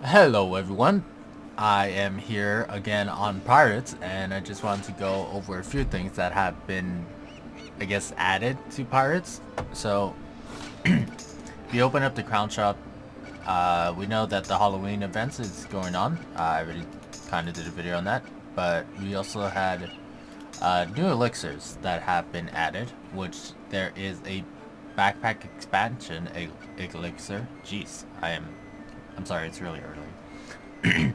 Hello everyone, I am here again on Pirates, and I just wanted to go over a few things that have been, I guess, added to Pirates. So, if you open up the Crown Shop, we know that the Halloween events is going on. I already kind of did a video on that, but we also had new elixirs that have been added, which there is a backpack expansion elixir. Jeez, I'm sorry, it's really early.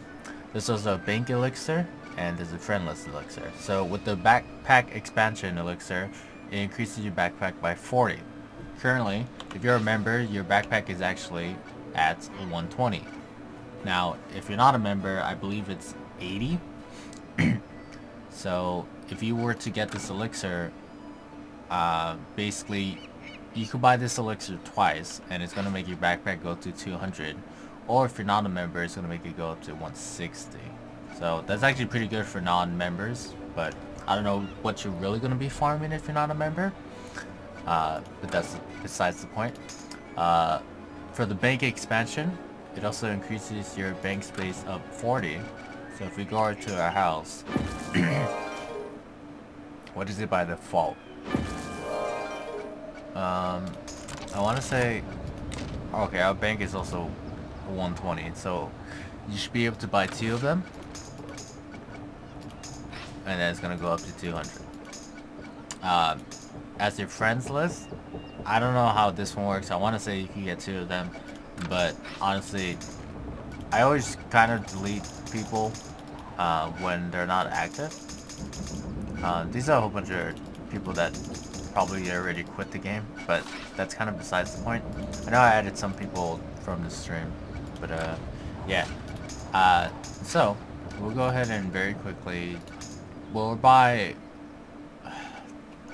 This was a bank elixir, and there's a friendless elixir. So with the backpack expansion elixir, it increases your backpack by 40. Currently, if you're a member, your backpack is actually at 120. Now, if you're not a member, I believe it's 80. So if you were to get this elixir, basically you could buy this elixir twice, and it's going to make your backpack go to 200. Or if you're not a member, it's going to make it go up to 160. So that's actually pretty good for non-members, but I don't know what you're really going to be farming if you're not a member. But that's besides the point. For the bank expansion, it also increases your bank space up 40. So if we go over to our house, what is it by default? I want to say, okay, our bank is also 120, so you should be able to buy 2 of them, and then it's gonna go up to 200. As your friends list, I don't know how this one works. I want to say you can get 2 of them, but honestly, I always kind of delete people when they're not active. These are a whole bunch of people that probably already quit the game, but that's kind of besides the point. I know I added some people from the stream, but yeah. So we'll go ahead and very quickly we'll buy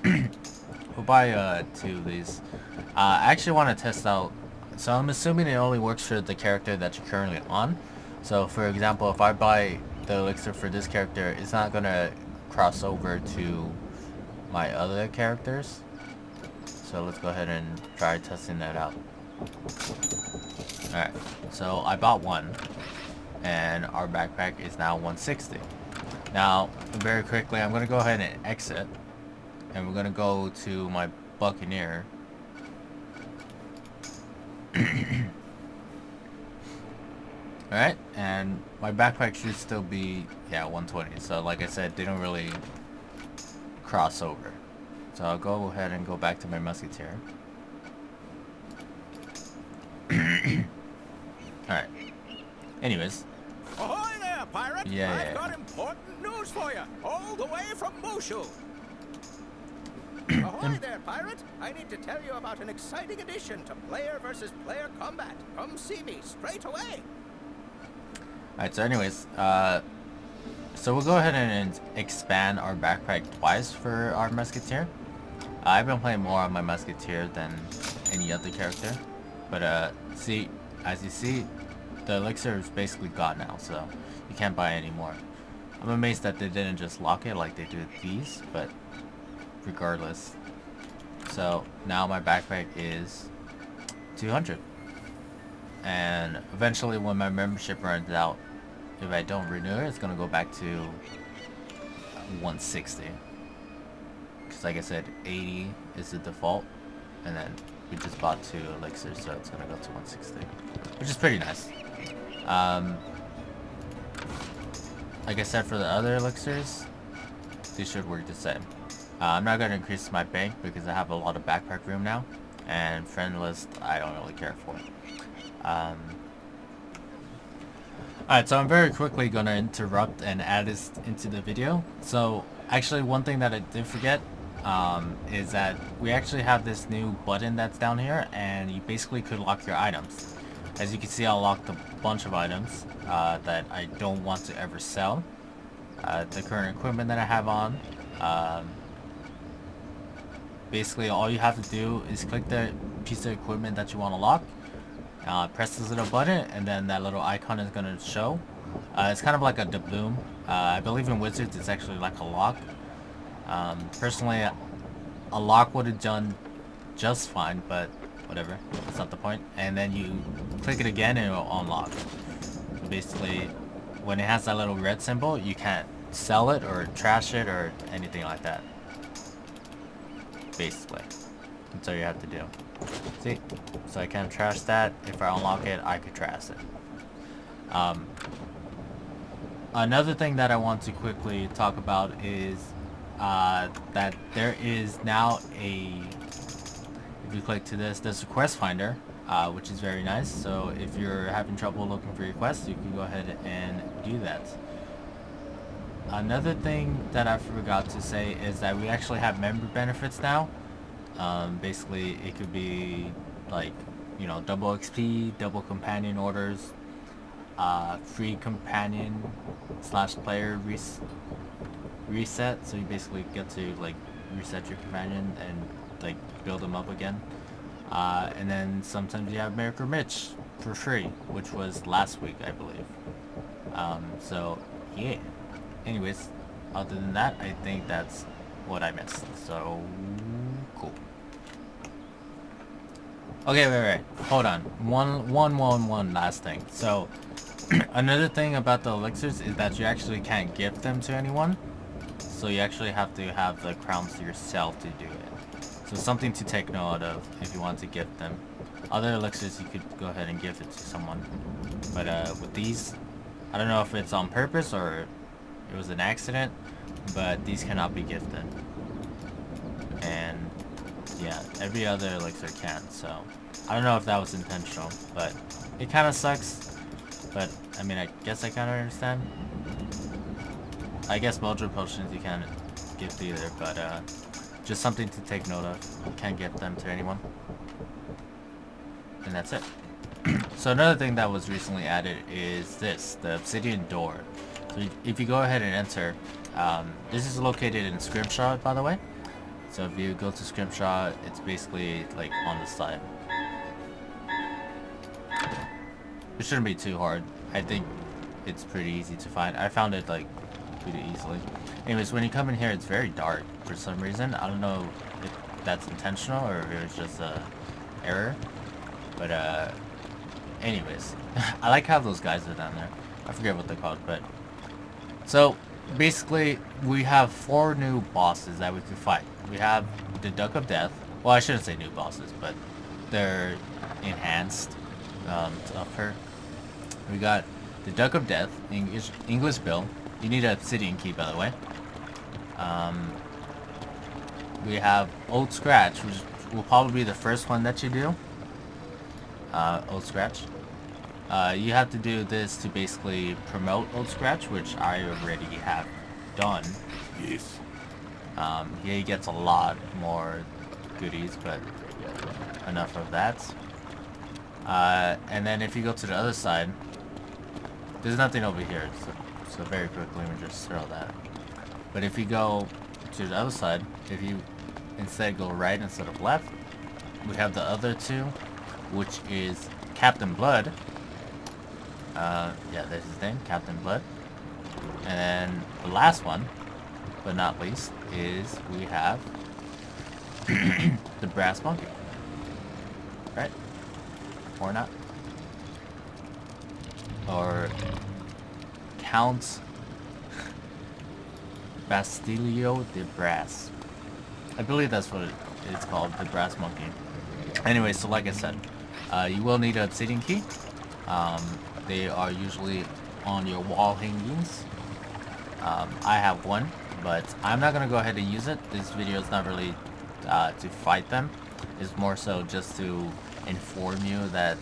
2 of these. I actually want to test out, so I'm assuming it only works for the character that you're currently on. So for example, if I buy the elixir for this character, it's not gonna cross over to my other characters. So let's go ahead and try testing that out. Alright, so I bought 1, and our backpack is now 160. Now, very quickly, I'm going to go ahead and exit, and we're going to go to my Buccaneer. Alright, and my backpack should still be, yeah, 120. So like I said, they don't really cross over. So I'll go ahead and go back to my Musketeer. Alright. Anyways. Ahoy there, pirate! Yeah. I've got important news for you, all the way from Mushu. Ahoy there, pirate! I need to tell you about an exciting addition to player versus player combat. Come see me straight away. Alright, so anyways, so we'll go ahead and expand our backpack twice for our Musketeer. I've been playing more on my Musketeer than any other character. But, see, as you see, the elixir is basically gone now, so you can't buy any more. I'm amazed that they didn't just lock it like they do these, but regardless. So, now my backpack is 200. And eventually when my membership runs out, if I don't renew it, it's gonna go back to 160. Because like I said, 80 is the default, and then we just bought 2 elixirs, so it's gonna go to 160, which is pretty nice. Like I said, for the other elixirs, they should work the same. I'm not gonna increase my bank because I have a lot of backpack room now, and friend list I don't really care for. Alright, so I'm very quickly gonna interrupt and add this into the video. So actually, one thing that I did forget is that we actually have this new button that's down here, and you basically could lock your items. As you can see, I locked a bunch of items that I don't want to ever sell. The current equipment that I have on. Basically, all you have to do is click the piece of equipment that you want to lock. Press this little button, and then that little icon is going to show. It's kind of like a doubloon. I believe in Wizards it's actually like a lock. Personally, a lock would have done just fine, but whatever. That's not the point. And then you click it again and it will unlock. basically, when it has that little red symbol, you can't sell it or trash it or anything like that. Basically, that's all you have to do. See? So I can't trash that. If I unlock it, I could trash it. Another thing that I want to quickly talk about is that there is now if you click to this, there's a quest finder, which is very nice. So if you're having trouble looking for your quests, you can go ahead and do that. Another thing that I forgot to say is that we actually have member benefits now. Basically, it could be like, you know, double XP, double companion orders, free companion / player reset. So you basically get to like reset your companion and like build them up again. And then sometimes you have Miracle Mitch for free, which was last week, I believe. So yeah. Anyways, other than that, I think that's what I missed. So cool. Okay, wait. Hold on. One last thing. So another thing about the elixirs is that you actually can't gift them to anyone. So you actually have to have the crowns to yourself to do it. So something to take note of if you want to gift them. Other elixirs you could go ahead and gift it to someone. But with these, I don't know if it's on purpose or it was an accident, but these cannot be gifted. And yeah, every other elixir can, so I don't know if that was intentional, but it kind of sucks. But I mean, I guess I kind of understand. I guess mojo potions you can't gift either, but just something to take note of. You can't gift them to anyone. And that's it. So another thing that was recently added is this, the Obsidian door. So if you go ahead and enter, this is located in Scrimshaw, by the way. So if you go to Scrimshaw, it's basically like on the side. It shouldn't be too hard. I think it's pretty easy to find. I found it like pretty easily. Anyways, when you come in here, it's very dark for some reason. I don't know if that's intentional or if it was just a error. But anyways, I like how those guys are down there. I forget what they're called, but so basically we have 4 new bosses that we can fight. We have the Duck of Death. Well, I shouldn't say new bosses, but they're enhanced to up her. We got the Duck of Death, English build. You need an Obsidian key, by the way. We have Old Scratch, which will probably be the first one that you do. Old Scratch. You have to do this to basically promote Old Scratch, which I already have done. Yes. He gets a lot more goodies, but enough of that. And then if you go to the other side, there's nothing over here, so very quickly we just throw that. But if you go to the other side, if you instead go right instead of left, we have the other 2, which is Captain Blood. Yeah, that's his name, Captain Blood. And then the last one, but not least, is we have the Brass Monkey. Right? Or not? Or Count Bastilio de Brass. I believe that's what it's called, the Brass Monkey. Anyway, so like I said, you will need an Obsidian key. They are usually on your wall hangings. I have one, but I'm not gonna go ahead and use it. This video is not really to fight them. It's more so just to inform you that,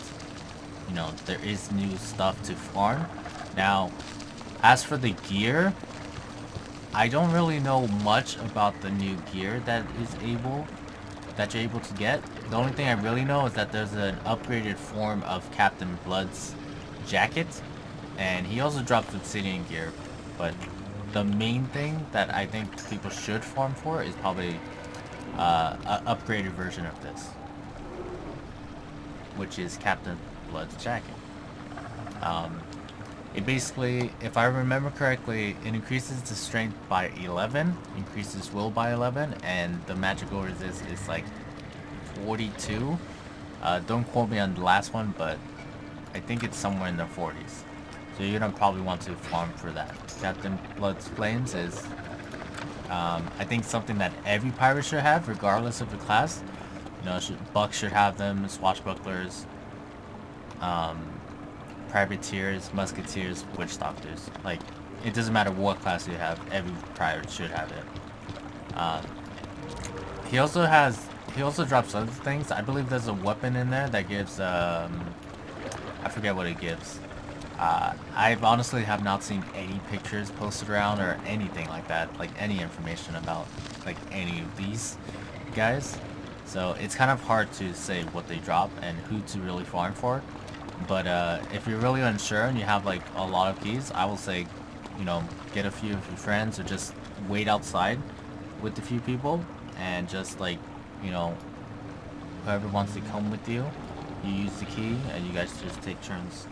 you know, there is new stuff to farm. Now, as for the gear, I don't really know much about the new gear that you're able to get. The only thing I really know is that there's an upgraded form of Captain Blood's jacket, and he also drops Obsidian gear. But the main thing that I think people should farm for is probably an upgraded version of this, which is Captain Blood's jacket. It basically, if I remember correctly, it increases the strength by 11, increases will by 11, and the magical resist is like 42. Don't quote me on the last one, but I think it's somewhere in the 40s. So you're gonna probably want to farm for that. Captain Blood's Flames is, I think, something that every pirate should have, regardless of the class. You know, Bucks should have them, swashbucklers, privateers, musketeers, witch doctors. Like, it doesn't matter what class you have, every pirate should have it. He also drops other things. I believe there's a weapon in there that gives, I forget what it gives. I've honestly have not seen any pictures posted around or anything like that, like any information about like any of these guys. So it's kind of hard to say what they drop and who to really farm for. But if you're really unsure and you have like a lot of keys, I will say, you know, get a few of your friends or just wait outside with a few people and just like, you know, whoever wants to come with you, you use the key and you guys just take turns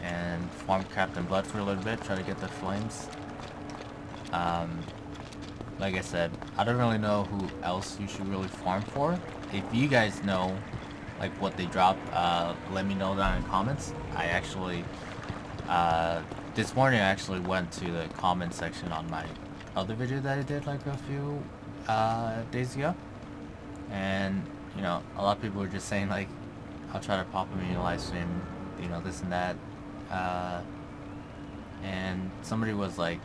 and farm Captain Blood for a little bit, try to get the flames. Like I said, I don't really know who else you should really farm for. If you guys know like what they drop, let me know down in the comments. I actually this morning I actually went to the comment section on my other video that I did like a few days ago, and you know, a lot of people were just saying like, I'll try to pop them in your live stream, you know, this and that, and somebody was like,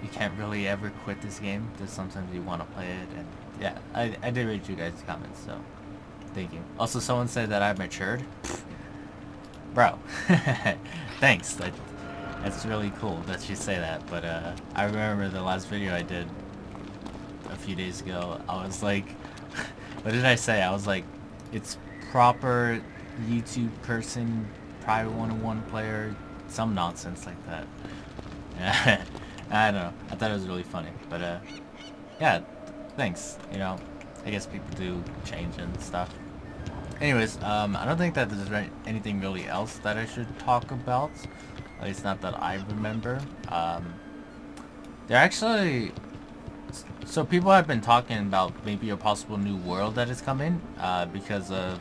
you can't really ever quit this game, just sometimes you want to play it. And yeah, I did read you guys' comments, so thank you. Also, someone said that I've matured. Bro, thanks. That's really cool that you say that. But I remember the last video I did a few days ago, I was like, what did I say? I was like, it's proper YouTube person, Pirate101 player, some nonsense like that. Yeah, I don't know. I thought it was really funny. But yeah, thanks. You know, I guess people do change and stuff. Anyways, I don't think that there's anything really else that I should talk about. At least not that I remember. They're actually... So people have been talking about maybe a possible new world that is coming, because of...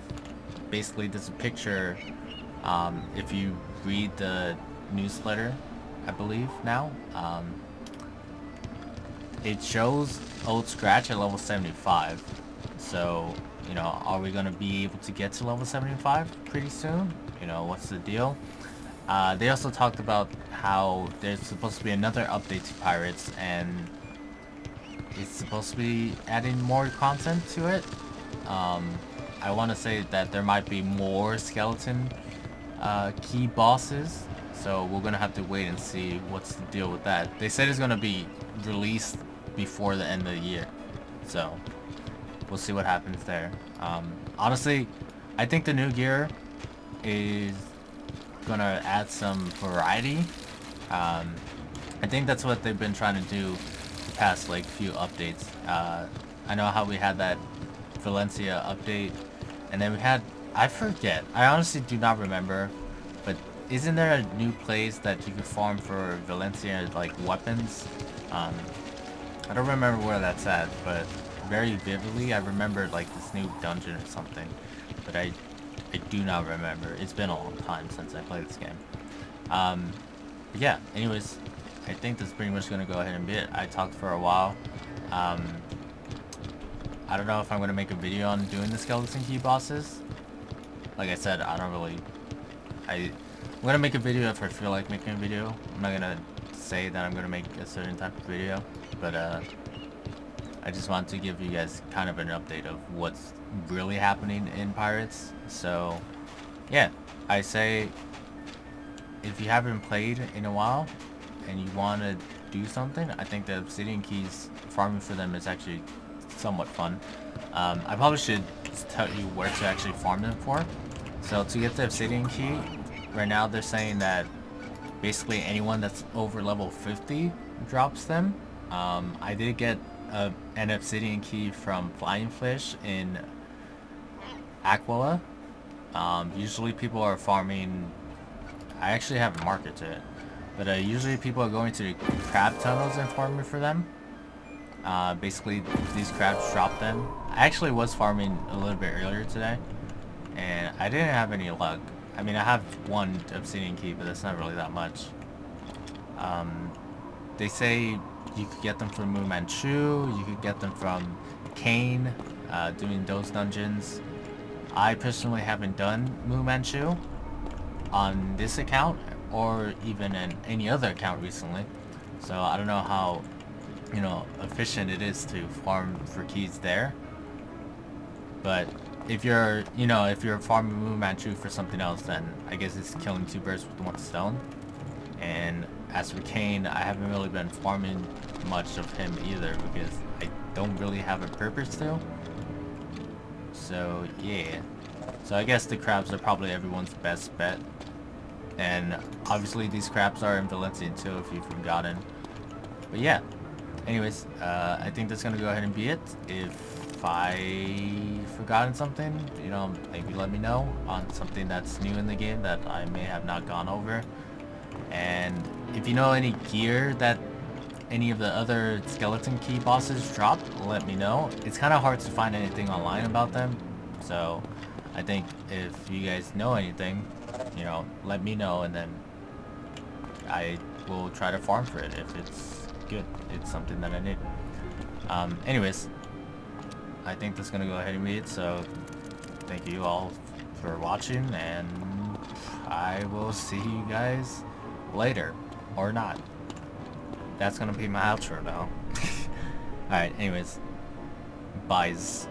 Basically, there's a picture, if you read the newsletter, I believe, now. It shows Old Scratch at level 75. So... You know, are we gonna be able to get to level 75 pretty soon? You know, what's the deal? They also talked about how there's supposed to be another update to Pirates, and it's supposed to be adding more content to it. I want to say that there might be more skeleton key bosses, so we're gonna have to wait and see what's the deal with that. They said it's gonna be released before the end of the year, so we'll see what happens there. Honestly, I think the new gear is gonna add some variety. I think that's what they've been trying to do the past like few updates. I know how we had that Valencia update, and then we had, I forget, I honestly do not remember, but isn't there a new place that you can farm for Valencia like weapons? I don't remember where that's at, but very vividly I remember like this new dungeon or something, but I do not remember. It's been a long time since I played this game. But yeah, anyways, I think that's pretty much gonna go ahead and be it. I talked for a while. I don't know if I'm gonna make a video on doing the skeleton key bosses. Like I said, I don't really... I'm gonna make a video if I feel like making a video. I'm not gonna say that I'm gonna make a certain type of video, but I just want to give you guys kind of an update of what's really happening in Pirates. So, yeah, I say if you haven't played in a while and you want to do something, I think the Obsidian keys, farming for them is actually somewhat fun. I probably should tell you where to actually farm them for. So to get the Obsidian key, right now they're saying that basically anyone that's over level 50 drops them. I did get an Obsidian key from Flying Fish in Aquila. Usually people are farming... I actually haven't marked to it, but usually people are going to the crab tunnels and farming for them. Basically, these crabs drop them. I actually was farming a little bit earlier today, and I didn't have any luck. I mean, I have one obsidian key, but that's not really that much. They say you could get them from Mu Manchu, you could get them from Kane, doing those dungeons. I personally haven't done Mu Manchu on this account, or even in any other account recently. So I don't know how, you know, efficient it is to farm for keys there. But if you're, you know, if you're farming Mu Manchu for something else, then I guess it's killing two birds with one stone. And as for Kane, I haven't really been farming much of him either because I don't really have a purpose to. So yeah. So I guess the crabs are probably everyone's best bet. And obviously these crabs are in Valencia too, if you've forgotten. But yeah. Anyways, I think that's gonna go ahead and be it. If I forgotten something, you know, maybe let me know on something that's new in the game that I may have not gone over. And if you know any gear that any of the other skeleton key bosses drop, let me know. It's kind of hard to find anything online about them, so I think if you guys know anything, you know, let me know, and then I will try to farm for it if it's good. It's something that I need. Anyways, I think that's gonna go ahead and be it. So thank you all for watching, and I will see you guys later, or not. That's gonna be my outro now. Alright, anyways, byes.